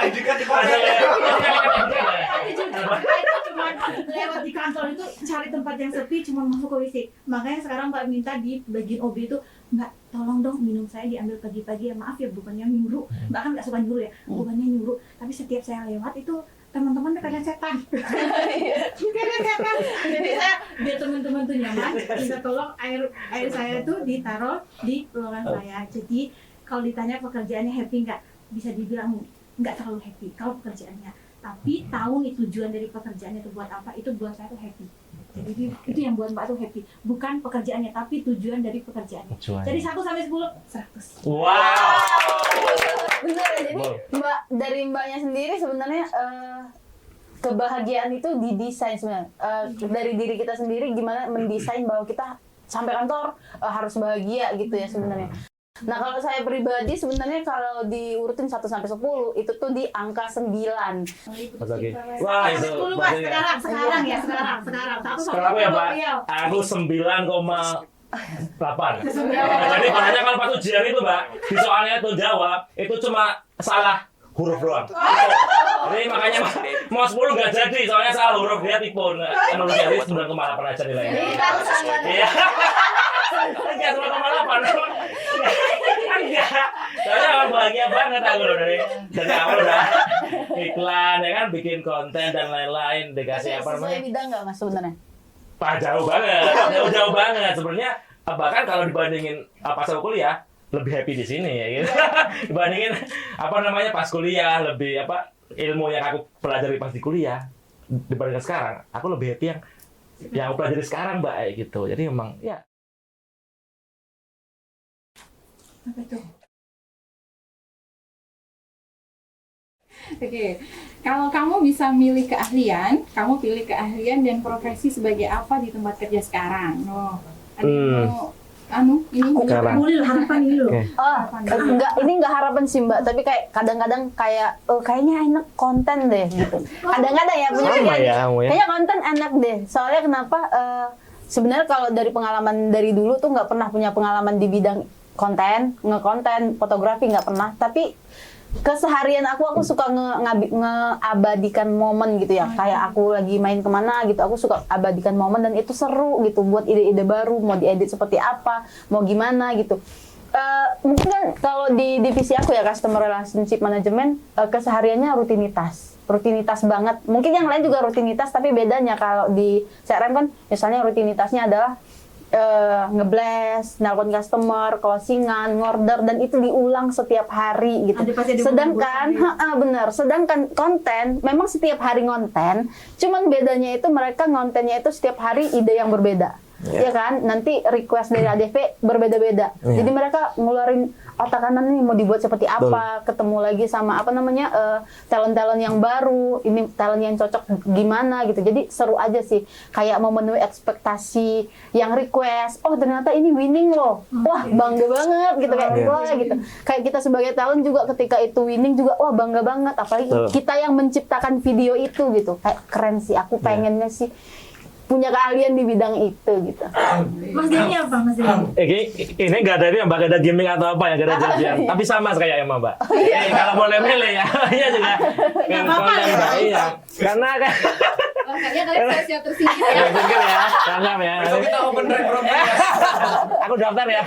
Juga di Itu cuma lewat di kantor itu cari tempat yang sepi, cuma masuk ke WC. Makanya sekarang Mbak minta di bagian OB itu, Mbak tolong dong minum saya diambil pagi-pagi ya, maaf ya bukannya nyuruh. Mbak kan nggak suka nyuruh ya, bukannya nyuruh. Tapi setiap saya lewat itu teman-teman kalian setan. Kalian setan. Jadi saya biar teman-teman tuh nyaman, minta tolong air saya tuh ditaruh di ruangan saya. Jadi kalau ditanya pekerjaannya happy nggak, bisa dibilang nggak terlalu happy kalau pekerjaannya. Tapi tahu nih tujuan dari pekerjaannya itu buat apa, itu buat saya tuh happy. Jadi itu yang buat Mbak tuh happy, bukan pekerjaannya tapi tujuan dari pekerjaannya. Jadi 1 sampai 10, 100. Wow. Bener ya, jadi Mbak, dari Mbaknya sendiri sebenarnya kebahagiaan itu didesain sebenarnya. Dari diri kita sendiri gimana mendesain bahwa kita sampai kantor harus bahagia gitu ya sebenarnya. Nah, kalau saya pribadi sebenarnya kalau diurutin 1 sampai 10 itu tuh di angka 9. Lagi. Wah, itu. 10 Mas, sekarang ya. Sekarang ya, Pak. Aku 9,8. Jadi makanya kalau pas ujian itu, Mbak, di soalnya itu jawab, itu cuma salah huruf doang. Jadi makanya mau 10 nggak jadi, soalnya salah huruf dia tipe. Menurut saya 9,8 aja nilainya. Iya. Enggak 9,8. Enggak. Soalnya aku bahagia banget aku loh dari awal udah iklan ya kan, bikin konten dan lain-lain, dikasih apa namanya. Sesuai bidang nggak Mas sebenarnya? Pak jauh banget, jauh banget sebenarnya. Bahkan kalau dibandingin pas aku kuliah lebih happy di sini ya gitu. Dibandingin apa namanya pas kuliah, lebih apa ilmu yang aku pelajari pas di kuliah dibandingkan sekarang, aku lebih happy yang aku pelajari sekarang Mbak gitu. Jadi memang ya. Apa itu? Oke, kalau kamu bisa milih keahlian, kamu pilih keahlian dan profesi sebagai apa di tempat kerja sekarang? Oh, ada yang mau ini Sekarang. Boleh lah, harapan ini loh. Ini enggak harapan sih Mbak, tapi kayak kadang-kadang kayak kayaknya enak konten deh gitu. Kadang-kadang ya punya Sama pikiran, ya kamu ya. kayaknya konten enak deh. Soalnya kenapa? Sebenarnya kalau dari pengalaman dari dulu tuh nggak pernah punya pengalaman di bidang konten, ngekonten, fotografi nggak pernah. Tapi keseharian aku suka ngeabadikan momen gitu ya. Kayak aku lagi main kemana gitu, aku suka abadikan momen dan itu seru gitu. Buat ide-ide baru, mau diedit seperti apa, mau gimana gitu. Mungkin kan kalau di divisi aku ya Customer Relationship Management, kesehariannya rutinitas banget. Mungkin yang lain juga rutinitas, tapi bedanya kalau di CRM kan misalnya rutinitasnya adalah ngeblast, nelpon customer, closingan, ngorder, dan itu diulang setiap hari gitu. Sedangkan konten memang setiap hari ngonten, cuman bedanya itu mereka ngontennya itu setiap hari ide yang berbeda. Ya kan, nanti request dari ADV berbeda-beda. Jadi mereka ngeluarin otak kanan nih mau dibuat seperti apa, ketemu lagi sama apa namanya talent-talent yang baru, ini talent yang cocok gimana gitu. Jadi seru aja sih, kayak memenuhi ekspektasi yang request. Oh ternyata ini winning loh, wah bangga banget gitu kayak wah gitu. Kayak kita sebagai talent juga ketika itu winning juga wah bangga banget. Apalagi kita yang menciptakan video itu gitu, kayak keren sih. Aku pengennya sih punya keahlian di bidang itu gitu. Mas Denny apa, Mas Denny? Ini nggak ada Mbak, nggak ada gimmick atau apa ya, nggak ada janjian. Tapi sama kayak Emma Mbak. Kalau boleh milih ya, iya juga. Nggak apa-apa ya. Mbak, iya. Karena kan. Makanya kalian siap tersingkir ya. Ya, pikir ya, tanggap ya. Besok kita open recruitment ya. Aku daftar ya.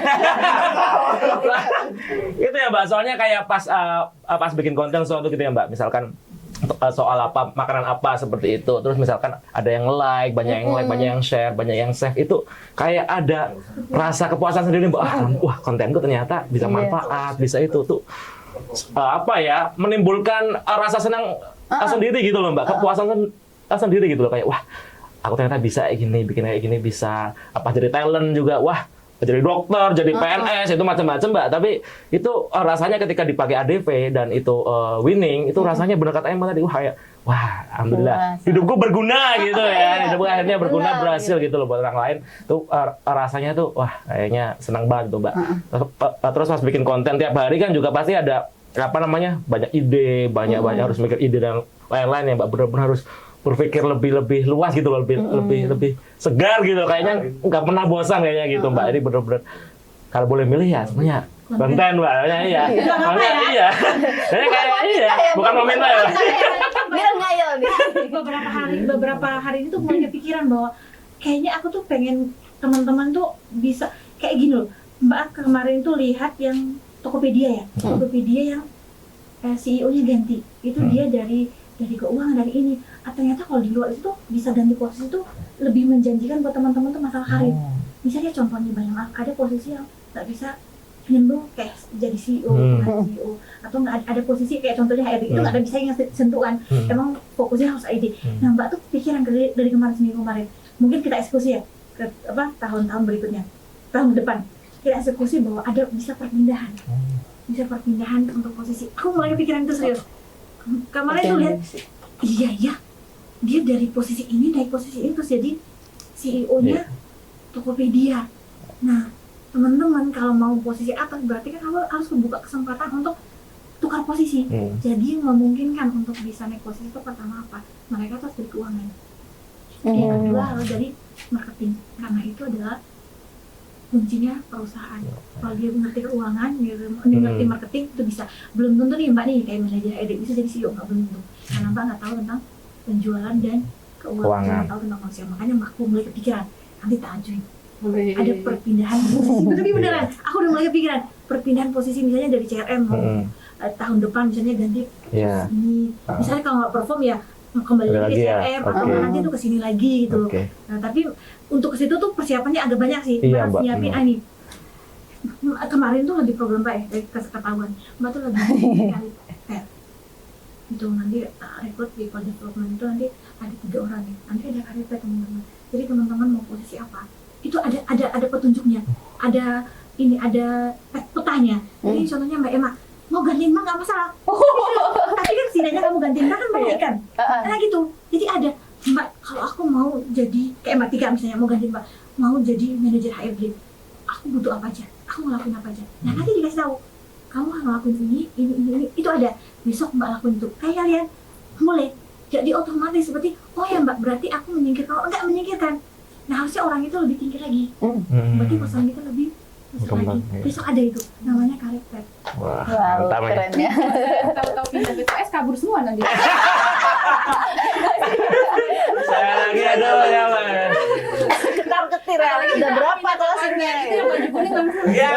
Itu ya Mbak, soalnya kayak pas bikin konten sesuatu gitu ya Mbak, misalkan soal apa, makanan apa seperti itu, terus misalkan ada yang like, banyak yang like, banyak yang share, banyak yang save, itu kayak ada rasa kepuasan sendiri Mbak. Wah, kontenku ternyata bisa manfaat, bisa itu tuh apa ya, menimbulkan rasa senang sendiri gitu loh Mbak, kepuasan sendiri gitu loh, kayak wah aku ternyata bisa kayak gini, bikin kayak gini, bisa apa jadi talent juga, wah jadi dokter, jadi PNS, itu macam-macam Mbak. Tapi itu rasanya ketika dipakai ADV dan itu winning, itu rasanya benar kata Emma tadi, wah alhamdulillah hidupku berguna gitu ya, hidupku akhirnya berguna, berhasil gitu loh buat orang lain. Tuh rasanya tuh wah kayaknya senang banget tuh Mbak. Terus pas bikin konten tiap hari kan juga pasti ada apa namanya, banyak ide, banyak harus mikir ide dan lain-lain ya Mbak, benar-benar harus berpikir lebih luas gitu loh, lebih segar gitu, kayaknya nggak pernah bosan kayaknya gitu Mbak. Jadi bener-bener kalau boleh milih ya semuanya konten Mbak, iya. Iya. Jadi kayak iya, bukan mau minta ya. Biar ngayal nih. beberapa hari ini tuh mulai kepikiran bahwa kayaknya aku tuh pengen teman-teman tuh bisa kayak gini loh. Mbak kemarin tuh lihat yang Tokopedia ya, Tokopedia yang CEO-nya ganti. Itu dia dari keuangan, dari ini. Ternyata kalau di luar itu tuh bisa ganti posisi tuh lebih menjanjikan buat teman-teman tuh masalah karir. Misalnya contohnya banyak ada posisi yang nggak bisa nyembuh kayak jadi CEO, CEO, atau nggak ada posisi kayak contohnya HRD itu nggak ada bisa yang sentuhan. Emang fokusnya harus ID. Nah Mbak tuh pikiran dari seminggu kemarin. Mungkin kita eksekusi ya ke tahun-tahun berikutnya, tahun depan kita eksekusi bahwa ada bisa perpindahan untuk posisi. Aku mulai kepikiran itu serius. Kemarin tuh lihat, iya dia dari posisi ini naik posisi ini terus jadi CEO-nya Tokopedia. Nah teman-teman kalau mau posisi atas berarti kan harus membuka kesempatan untuk tukar posisi. Jadi memungkinkan untuk bisa naik posisi itu pertama apa? Mereka harus dari keuangan. Yang kedua harus dari marketing, karena itu adalah kuncinya perusahaan. Kalau dia mengerti keuangan, dia mengerti marketing, itu bisa. Belum tentu nih Mbak nih kayak manajer edit bisa jadi CEO, nggak belum tentu. Karena Mbak nggak tahu tentang penjualan dan keuangan, nggak tahu tentang manusia. Makanya Mbak aku mulai kepikiran nanti tak ajuin. Ada perpindahan posisi, tapi beneran. Aku udah mulai kepikiran perpindahan posisi misalnya dari CRM mau tahun depan misalnya ganti ini. Misalnya kalau nggak perform ya kembali lagi ke CRM atau nanti tuh kesini lagi gitu. Nah tapi untuk ke situ tuh persiapannya agak banyak sih. Mbak harus nyiapin ini. Kemarin tuh lagi program Mbak ya, ketahuan. Mbak tuh lagi kali itu nanti rekrut di People Development itu nanti ada 3 orang nih. Nanti ada karir teman-teman. Jadi teman-teman mau posisi apa? Itu ada petunjuknya. Ada petanya. Jadi contohnya Mbak Emma mau gantiin Mbak nggak masalah. Tapi kan setidaknya kamu gantiin Mbak kan baik kan. Nah gitu. Jadi ada Mbak, kalau aku mau jadi kayak Mbak Tika misalnya mau gantiin Mbak, mau jadi manajer HRD, aku butuh apa aja, aku ngelakuin apa aja. Nah nanti dikasih tahu, kamu harus ngelakuin ini, itu ada. Besok Mbak lakuin itu. Kayak kalian mulai jadi otomatis seperti oh ya Mbak berarti aku menyingkirkan, kalau enggak menyingkirkan. Nah harusnya orang itu lebih tinggi lagi. Berarti pesan kita lebih besar lagi. Besok ada itu namanya karakter. Wah, Wow, mantap keren ya. Tahu-tahu pindah BTS kabur semua nanti. Saya lagi ada ya Mbak. Ketar-ketir ya. Udah berapa closingnya? Baju kuning nggak bisa. Ya.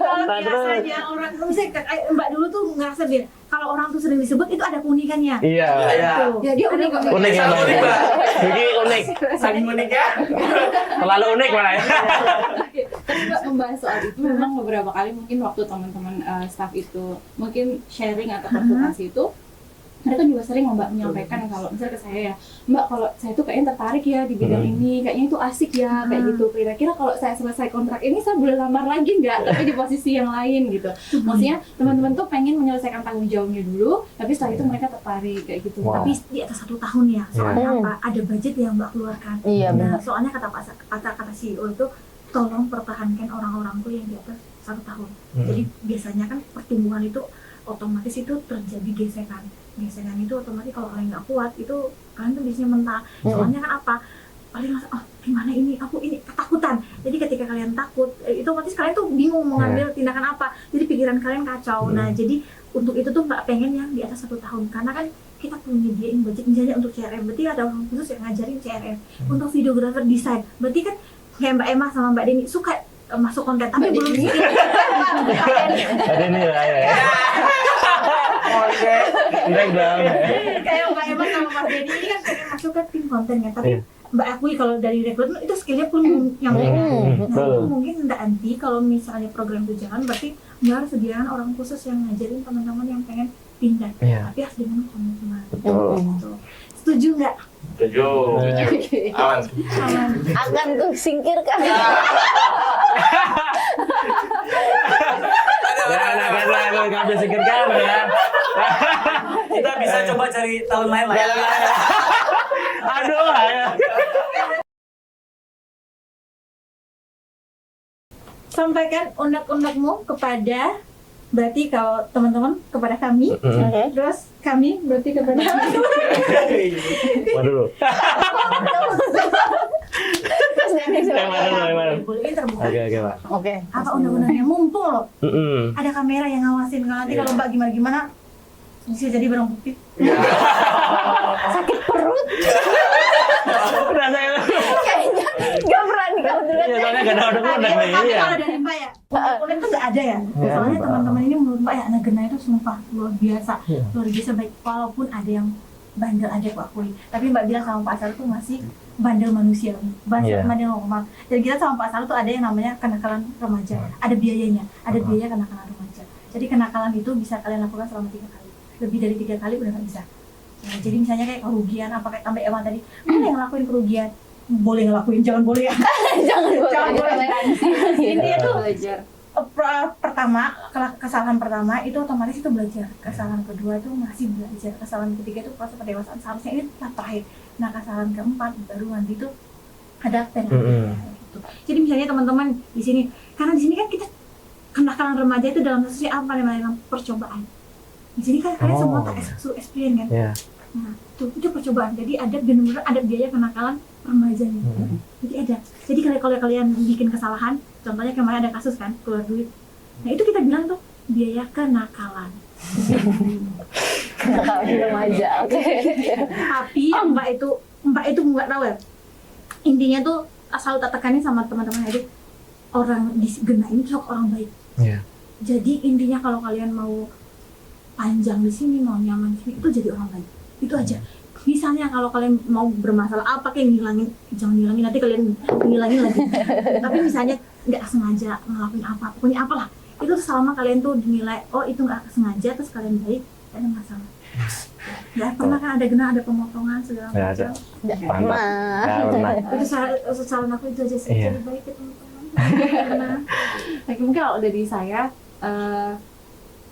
Kalau biasanya orang, misalnya Mbak dulu tuh ngerasa biar kalau orang tuh sering disebut itu ada keunikannya. Iya. Tuh. Ya dia unik kok. Unik ya Mbak. Ini unik. Saking unik ya. Terlalu unik malah ya. Tapi Mbak membahas soal itu memang beberapa kali mungkin waktu teman-teman staff itu mungkin sharing atau konsultasi itu mereka juga sering Mbak menyampaikan kalau misalnya ke saya ya, Mbak kalau saya tuh kayaknya tertarik ya di bidang ini, kayaknya itu asik ya kayak gitu. Kira-kira kalau saya selesai kontrak ini saya boleh lamar lagi nggak? Tapi di posisi yang lain gitu. Maksudnya teman-teman tuh pengen menyelesaikan tanggung jawabnya dulu, tapi setelah itu mereka tertarik kayak gitu. Wow. Tapi di atas 1 tahun ya. Soalnya apa? Ada budget yang Mbak keluarkan. Iya, Nah, benar. soalnya kata CEO itu tolong pertahankan orang-orang tuh yang di atas 1 tahun. Jadi biasanya kan pertumbuhan itu otomatis itu terjadi gesekan itu otomatis kalau kalian nggak kuat itu kalian tuh biasanya mental. Soalnya kan apa, paling langsung gimana ini, aku ini ketakutan. Jadi ketika kalian takut itu otomatis kalian tuh bingung mau ngambil tindakan apa, jadi pikiran kalian kacau. Nah jadi untuk itu tuh nggak pengen yang di atas 1 tahun, karena kan kita perlu nyediain budget misalnya untuk CRM, berarti ada orang khusus yang ngajarin CRM. Untuk videographer desain, berarti kan kayak Mbak Emma sama Mbak Deni suka masuk konten tapi belum Ada ini lah ya. Tidak dong. kayak Mbak Emma sama Mas Deni ini kan pengen masuk ke tim konten ya, tapi Mbak akui kalau dari rekrutmen itu skillnya pun yang nah itu mungkin nanti kalau misalnya program itu jalan, berarti Mbak harus sediakan orang khusus yang ngajarin teman-teman yang pengen pindah, tapi harus dengan komitmen. Setuju nggak? Setuju. Aman. Aman. Akan tuh singkirkan. Nah, nggak bisa sikirkan ya. Kita bisa coba cari tahun lain lah ya. Aduh, ayo. Sampaikan unek-unekmu kepada, berarti kalau teman-teman kepada kami, terus kami berarti kepada Waduh. Yang mana? boleh ini terbuka. Oke, Pak. Oke. Apa undang-undangnya mumpung loh, ada kamera yang ngawasin. Kalau nanti kalau Mbak gimana bisa jadi barang bukti. Sakit perut. Udah saya. Kayaknya nggak berani kamu duluan. Ya, soalnya gak ada undang-undang nih. Tapi Iya. kalau dari Mbak ya, unek tuh nggak ada ya. Soalnya teman-teman ini menurut Mbak ya, anak Gena itu sumpah luar biasa baik. Walaupun ada yang bandel aja aku akui, tapi Mbak bilang sama Pak Asal tuh masih bandel manusiawi, bandel normal. Jadi kita sama Pak Asal tuh ada yang namanya kenakalan remaja, ada biayanya, ada biaya kenakalan remaja. Jadi kenakalan itu bisa kalian lakukan selama 3 kali, lebih dari 3 kali udah nggak bisa. Nah, jadi misalnya kayak kerugian, apa kayak tambah Emma tadi, boleh ngelakuin kerugian, boleh ngelakuin, jangan boleh ya. Jangan boleh. Intinya tuh belajar. pertama, kesalahan pertama itu otomatis itu belajar, kesalahan kedua itu masih belajar, kesalahan ketiga itu proses pendewasaan, seharusnya ini tahap terakhir. Nah kesalahan keempat baru nanti itu ada penalti gitu. Jadi misalnya teman-teman di sini, karena di sini kan kita kenakalan remaja itu dalam kasusnya apa namanya, percobaan. Di sini kan kalian semua tak experience kan. Nah itu percobaan, jadi ada benar-benar ada biaya kenakalan remajanya. Jadi ada. Jadi kalau kalian bikin kesalahan, contohnya kemarin ada kasus kan keluar duit. Nah itu kita bilang tuh biaya kenakalan. Kenakalan remaja. Oke. Tapi Mbak itu nggak tahu ya. Intinya tuh asal tak tekanin sama teman-teman adik, orang di Gena ini tuh orang baik. Jadi intinya kalau kalian mau panjang di sini, mau nyaman di sini, itu jadi orang baik. Itu aja. Misalnya kalau kalian mau bermasalah apa kayak ngilangin, jangan ngilangin, nanti kalian ngilangin lagi. Tapi misalnya nggak sengaja ngelakuin apa, pokoknya apalah, itu selama kalian tuh dinilai oh itu nggak sengaja terus kalian baik, tidak ada masalah. Ya pernah kan ada Gena, ada pemotongan segala macam. Itu saran aku itu aja sih, jadi baik ya teman-teman. Tapi mungkin kalau dari saya,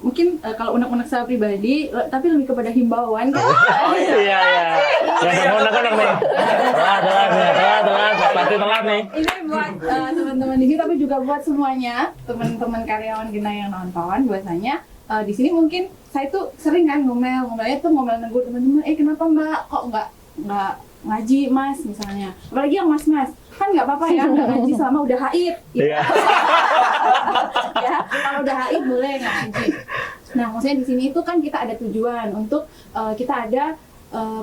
mungkin kalau unek-unek saya pribadi, tapi lebih kepada himbauan. Iya. Yang kamu unek-unek nih. Telat nih. Ini buat teman-teman di sini, tapi juga buat semuanya, teman-teman karyawan Gena yang nonton. Bahwasanya di sini mungkin saya tuh sering kan ngomelnya tuh ngomel negur teman-teman. Kenapa Mbak kok nggak ngaji Mas misalnya? Apalagi yang Mas kan nggak apa-apa ya nggak ngaji selama udah haid. Ya, kalau udah haid boleh nggak ngaji. Nah, maksudnya di sini itu kan kita ada tujuan untuk kita ada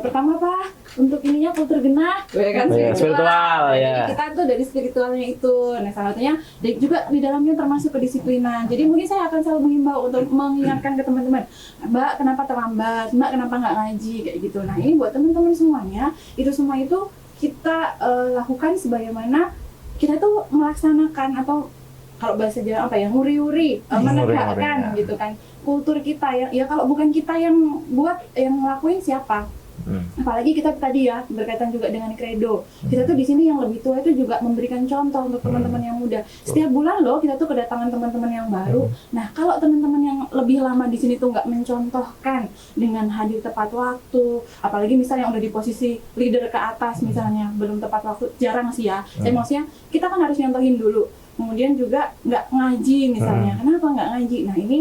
pertama apa? Untuk ininya kultur Gena, ya kan spiritual ya. Jadi kita tuh dari spiritualnya itu. Nah, salah satunya juga di dalamnya termasuk kedisiplinan. Jadi mungkin saya akan selalu menghimbau untuk mengingatkan ke teman-teman, Mbak kenapa terlambat? Mbak kenapa nggak ngaji kayak gitu. Nah, ini buat teman-teman semuanya, itu semua itu kita lakukan sebagaimana kita tuh melaksanakan atau kalau bahasa Jawa apa ya, nguri-uri, menegakkan gitu kan kultur kita ya kalau bukan kita yang buat, yang ngelakuin siapa? Apalagi kita tadi ya berkaitan juga dengan kredo. Kita tuh di sini yang lebih tua itu juga memberikan contoh untuk teman-teman yang muda. Setiap bulan loh kita tuh kedatangan teman-teman yang baru. Nah, kalau teman-teman yang lebih lama di sini tuh nggak mencontohkan dengan hadir tepat waktu, apalagi misalnya yang udah di posisi leader ke atas misalnya belum tepat waktu, jarang sih ya. Maksudnya kita kan harus nyontohin dulu. Kemudian juga nggak ngaji misalnya. Kenapa nggak ngaji? Nah, ini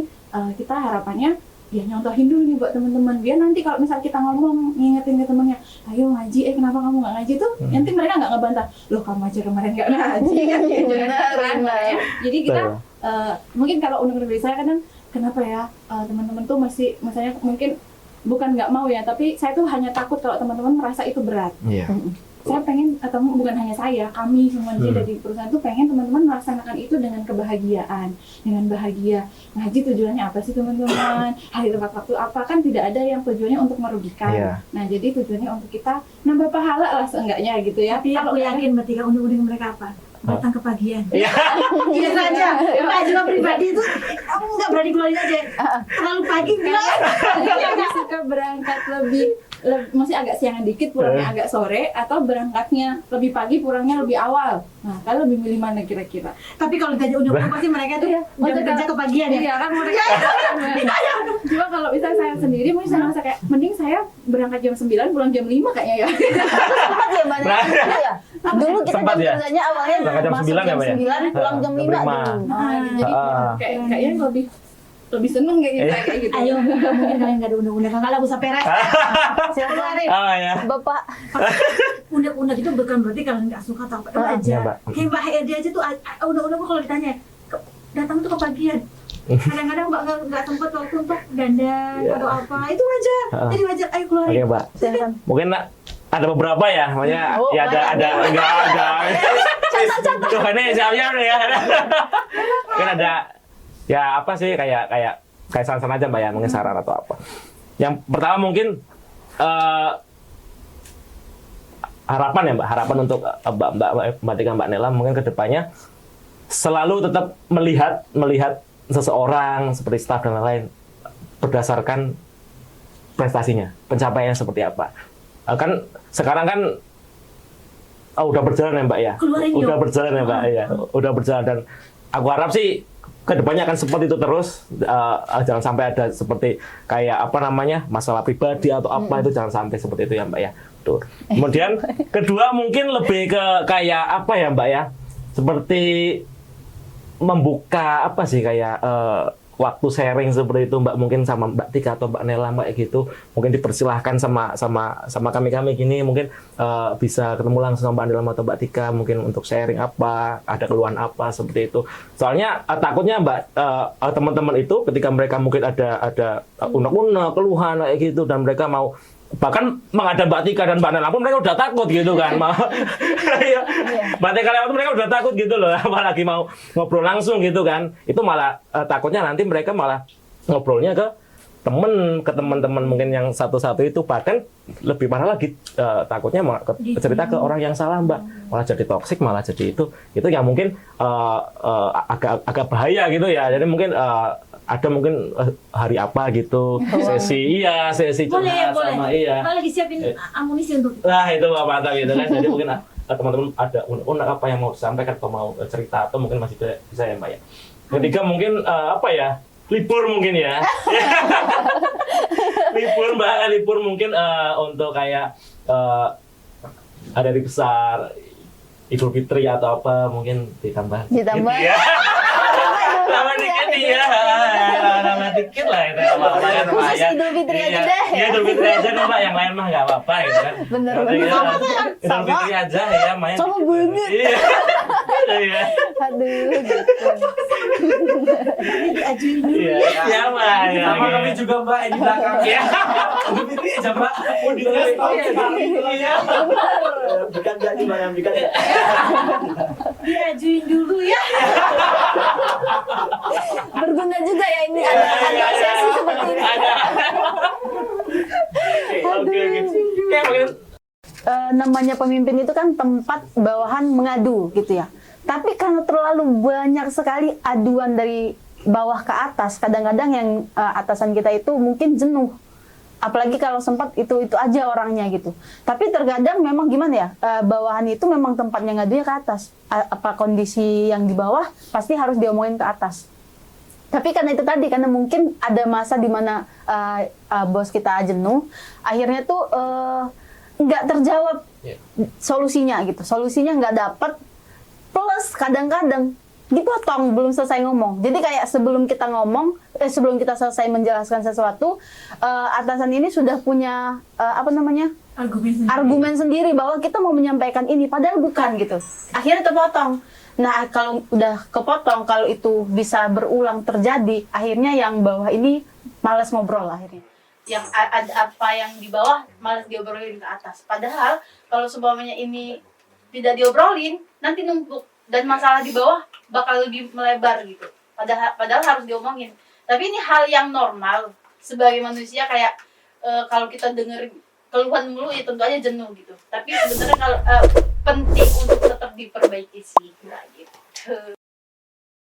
kita harapannya dia nyontohin dulu nih buat teman-teman, biar nanti kalau misal kita ngomong ngingetin ke temennya, ayo ngaji, kenapa kamu nggak ngaji tuh, nanti mereka nggak ngebantah, loh kamu aja kemarin nggak ngaji kan gitu. Benar. Jadi kita mungkin kalau universitas saya kadang kenapa ya teman-teman tuh masih misalnya mungkin bukan nggak mau ya, tapi saya tuh hanya takut kalau teman-teman merasa itu berat. Iya. Saya pengen, atau bukan hanya saya, kami semua dari perusahaan tuh pengen teman-teman melaksanakan itu dengan kebahagiaan, dengan bahagia. Ngaji tujuannya apa sih teman-teman? Hari tepat waktu apa? Kan tidak ada yang tujuannya untuk merugikan. Iya. Nah jadi tujuannya untuk kita nambah pahala lah seenggaknya gitu ya. Tapi aku yakin ketika undang-undang mereka apa? Datang ke pagian. Iya. Iya saja. Pak juga pribadi itu aku nggak berani keluarin aja. Terlalu pagi bilang. Lebih suka berangkat masih agak siangan dikit, pulangnya agak sore, atau berangkatnya lebih pagi, pulangnya lebih awal. Nah, kalian lebih milih mana kira-kira? Tapi kalau ditanya undang-undang pasti mereka tuh jam kerja ke pagian ya. Iya kan mereka. Cuma kalau misalnya saya sendiri, mungkin saya merasa kayak mending saya berangkat jam 9, pulang jam 5 kayaknya ya. Sempat ya Mbak Nela dulu ya? Dulu kita Sempat jam ya? kerjanya awalnya Berangkat jam masuk 9 ya, jam Mbak ya? 9, pulang jam 5 dulu. Jadi kayaknya lebih seneng kayak gitu. Ayo, mungkin kalian nggak ada undang-undang, kalau usah peres. Silakan. Ya. Bapak. Undang-undang itu bukan berarti kalian nggak suka atau apa Iya, aja. Mbak. Kayak Mbak Herdi aja tuh undang-undang kalau ditanya datang tuh ke pagian. Kadang-kadang Mbak nggak sempat waktu untuk dandan atau apa, itu wajar. Jadi wajar, ayo keluarin. Oke, Mbak. Silakan. Mungkin ada beberapa ya, makanya ya ada enggak. Tuh ini siap-siap nih ya. Mungkin ada ya apa sih kayak saran-saran aja Mbak ya, mungkin saran atau apa. Yang pertama mungkin harapan ya Mbak, harapan untuk Mbak Tika, Mbak Nela mungkin kedepannya selalu tetap melihat seseorang seperti staf dan lain-lain berdasarkan prestasinya, pencapaiannya seperti apa. Kan sekarang kan udah berjalan ya Mbak ya, udah berjalan ya Mbak ya, udah berjalan, dan aku harap sih kedepannya akan seperti itu terus. Jangan sampai ada seperti kayak apa namanya masalah pribadi atau apa, itu jangan sampai seperti itu ya Mbak ya. Tuh. Kemudian kedua mungkin lebih ke kayak apa ya Mbak ya, seperti membuka apa sih kayak waktu sharing seperti itu Mbak, mungkin sama Mbak Tika atau Mbak Nela Mbak gitu, mungkin dipersilahkan sama kami gini, mungkin bisa ketemu langsung sama Mbak Nela atau Mbak Tika mungkin untuk sharing apa, ada keluhan apa seperti itu. Soalnya takutnya Mbak teman-teman itu ketika mereka mungkin ada unek-unek keluhan kayak gitu, dan mereka mau bahkan menghadap Mbak Tika dan Mbak Nela pun mereka udah takut gitu kan. Mbak Tika lewat mereka udah takut gitu loh, apalagi mau ngobrol langsung gitu kan. Itu malah takutnya nanti mereka malah ngobrolnya ke teman-teman mungkin yang satu-satu itu, bahkan lebih parah lagi takutnya malah cerita ke orang yang salah Mbak, malah jadi toksik, malah jadi itu yang mungkin agak bahaya gitu ya. Jadi mungkin ada mungkin hari apa gitu, sesi curhat sama Kalau lagi siapin amunisi untuk itu mantap gitu kan. Jadi mungkin teman-teman ada unek apa yang mau disampaikan atau mau cerita, atau mungkin masih bisa ya Mbak ya. Ketiga mungkin apa ya, libur mungkin ya. libur mungkin untuk kayak hari besar, Idul Fitri atau apa, mungkin ditambah. Ya. Tambah dikit ya. Tambah dikit lah itu. Khusus Idul Fitri aja deh. Iya, Idul Fitri aja nih Mbak, yang lain mah nggak apa-apa gitu kan. Bener. Idul Fitri aja ya main. Sama banget. Iya. Aduh, gitu. diajuin dulu. Iya, Mbak. Sama kami juga Mbak di belakang. Iya. Ini aja Mbak. Mau ditulis Iya. Bukan nggak di mana, bukan. Diajuin dulu ya. Berguna juga ya ini ada sesi seperti ini. Oke. Kayak mungkin Namanya pemimpin itu kan tempat bawahan mengadu gitu ya. Tapi karena terlalu banyak sekali aduan dari bawah ke atas, kadang-kadang yang atasan kita itu mungkin jenuh. Apalagi kalau sempat itu aja orangnya gitu. Tapi terkadang memang gimana ya, bawahan itu memang tempatnya ngadunya ke atas. Apa kondisi yang di bawah pasti harus diomongin ke atas. Tapi karena itu tadi, karena mungkin ada masa di mana bos kita jenuh, akhirnya tuh nggak terjawab solusinya gitu. Solusinya nggak dapat. Plus kadang-kadang dipotong belum selesai ngomong. Jadi kayak sebelum kita ngomong, sebelum kita selesai menjelaskan sesuatu, atasan ini sudah punya argumen sendiri bahwa kita mau menyampaikan ini, padahal bukan gitu. Akhirnya terpotong. Nah, kalau udah kepotong, kalau itu bisa berulang terjadi, akhirnya yang bawah ini malas ngobrol akhirnya. Yang ada apa yang di bawah malas diobrolin ke atas. Padahal kalau seumpamanya ini tidak diobrolin, nanti numpuk dan masalah di bawah bakal lebih melebar gitu. Padahal harus diomongin. Tapi ini hal yang normal sebagai manusia, kayak kalau kita denger keluhan mulu ya tentu aja jenuh gitu. Tapi sebenarnya kalau penting untuk tetap diperbaiki sih, gitu.